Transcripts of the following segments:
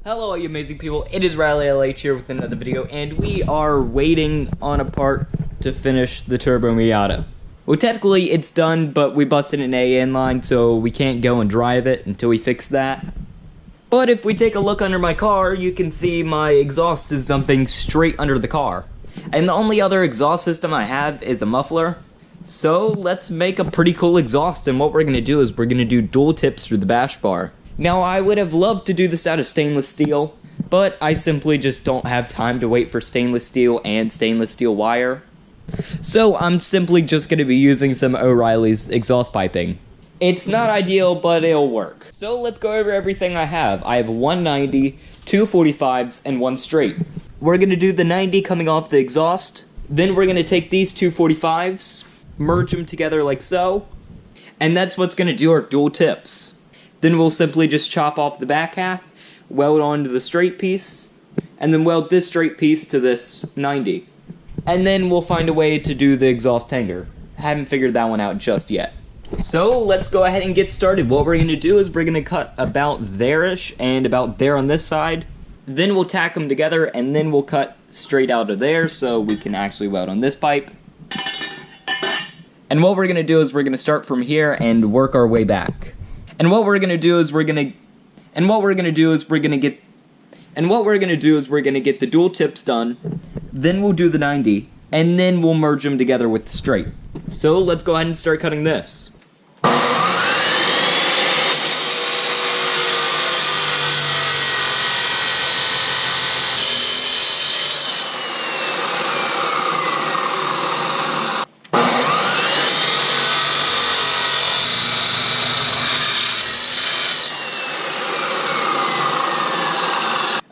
Hello, you amazing people. It is Riley LH here with another video, and we are waiting on a part to finish the Turbo Miata. Well, technically it's done, but we busted an AN line, so we can't go and drive it until we fix that. But if we take a look under my car, you can see my exhaust is dumping straight under the car. And the only other exhaust system I have is a muffler. So let's make a pretty cool exhaust, and what we're going to do is we're going to do dual tips through the bash bar. Now, I would have loved to do this out of stainless steel, but I simply just don't have time to wait for stainless steel and stainless steel wire. So I'm simply just going to be using some O'Reilly's exhaust piping. It's not ideal, but it'll work. So let's go over everything I have. I have 190, two 45s, and one straight. We're going to do the 90 coming off the exhaust. Then we're going to take these two 45s, merge them together like so, and that's what's going to do our dual tips. Then we'll simply just chop off the back half, weld onto the straight piece, and then weld this straight piece to this 90. And then we'll find a way to do the exhaust hanger. Haven't figured that one out just yet. So let's go ahead and get started. What we're going to do is we're going to cut about there-ish and about there on this side. Then we'll tack them together, and then we'll cut straight out of there so we can actually weld on this pipe. And what we're going to do is we're going to start from here and work our way back. And what we're going to do is we're going to get the dual tips done. Then we'll do the 90, and then we'll merge them together with the straight. So let's go ahead and start cutting this.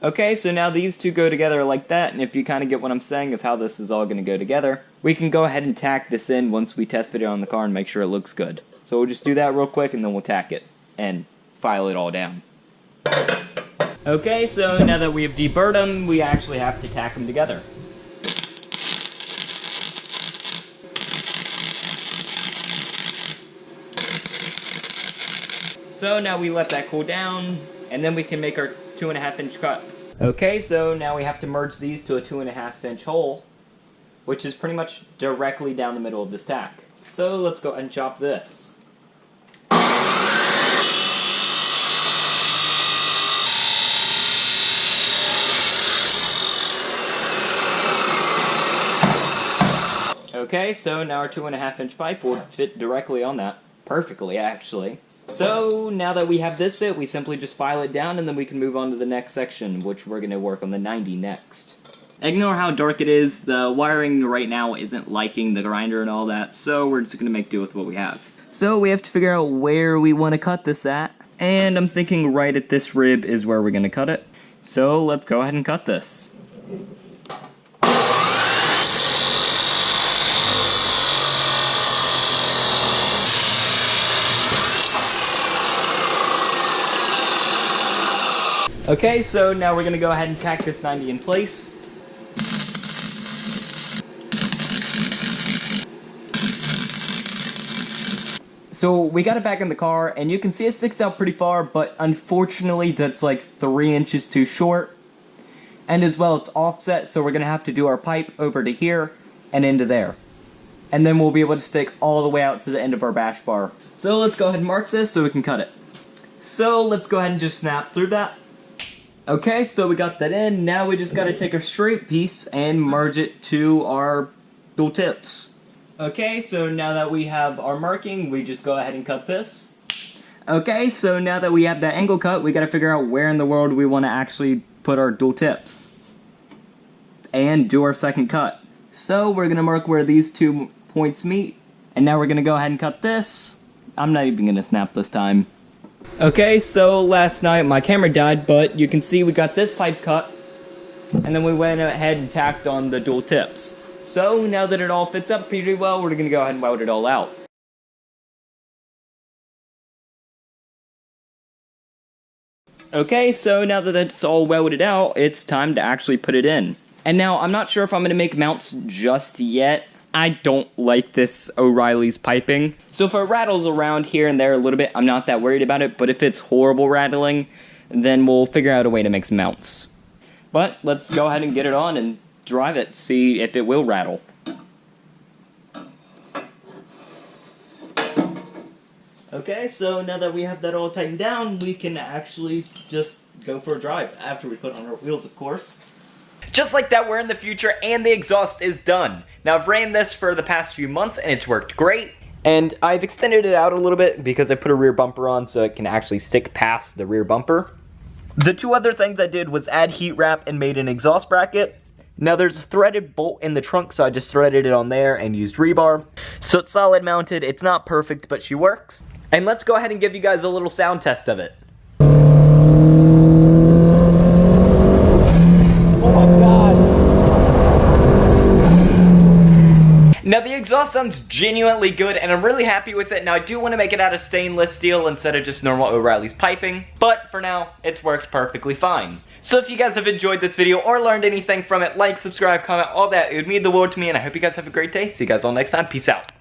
Okay, so now these two go together like that, and if you kind of get what I'm saying of how this is all going to go together, we can go ahead and tack this in once we tested it on the car and make sure it looks good. So we'll just do that real quick, and then we'll tack it and file it all down. Okay, so now that we have deburred them, we actually have to tack them together. So now we let that cool down, and then we can make our 2.5-inch cut. Okay, so now we have to merge these to a 2.5-inch hole, which is pretty much directly down the middle of this tack. So let's go ahead and chop this. Okay, so now our 2.5-inch pipe will fit directly on that. Perfectly, actually. So, now that we have this bit, we simply just file it down, and then we can move on to the next section, which we're going to work on the 90 next. Ignore how dark it is. The wiring right now isn't liking the grinder and all that, so we're just going to make do with what we have. So, we have to figure out where we want to cut this at, and I'm thinking right at this rib is where we're going to cut it. So, let's go ahead and cut this. Okay, so now we're going to go ahead and tack this 90 in place. So we got it back in the car, and you can see it sticks out pretty far, but unfortunately that's like 3 inches too short. And as well, it's offset, so we're going to have to do our pipe over to here and into there. And then we'll be able to stick all the way out to the end of our bash bar. So let's go ahead and mark this so we can cut it. So let's go ahead and just snap through that. Okay, so we got that in. Now we just got to take our straight piece and merge it to our dual tips. Okay, so now that we have our marking, we just go ahead and cut this. Okay, so now that we have that angle cut, we got to figure out where in the world we want to actually put our dual tips and do our second cut. So we're going to mark where these 2 points meet, and now we're going to go ahead and cut this. I'm not even going to snap this time. Okay, so last night my camera died, but you can see we got this pipe cut, and then we went ahead and tacked on the dual tips. So now that it all fits up pretty well, we're going to go ahead and weld it all out. Okay, so now that it's all welded out, it's time to actually put it in. And now, I'm not sure if I'm going to make mounts just yet. I don't like this O'Reilly's piping. So if it rattles around here and there a little bit, I'm not that worried about it, but if it's horrible rattling, then we'll figure out a way to make some mounts. But let's go ahead and get it on and drive it, see if it will rattle. Okay, so now that we have that all tightened down, we can actually just go for a drive, after we put on our wheels, of course. Just like that, we're in the future, and the exhaust is done. Now, I've ran this for the past few months, and it's worked great. And I've extended it out a little bit, because I put a rear bumper on, so it can actually stick past the rear bumper. The two other things I did was add heat wrap and made an exhaust bracket. Now there's a threaded bolt in the trunk, so I just threaded it on there and used rebar. So it's solid mounted. It's not perfect, but she works. And let's go ahead and give you guys a little sound test of it. Oh my god. Now the exhaust sounds genuinely good, and I'm really happy with it. Now I do want to make it out of stainless steel instead of just normal O'Reilly's piping, but for now, it's worked perfectly fine. So if you guys have enjoyed this video or learned anything from it, like, subscribe, comment, all that. It would mean the world to me, and I hope you guys have a great day. See you guys all next time. Peace out.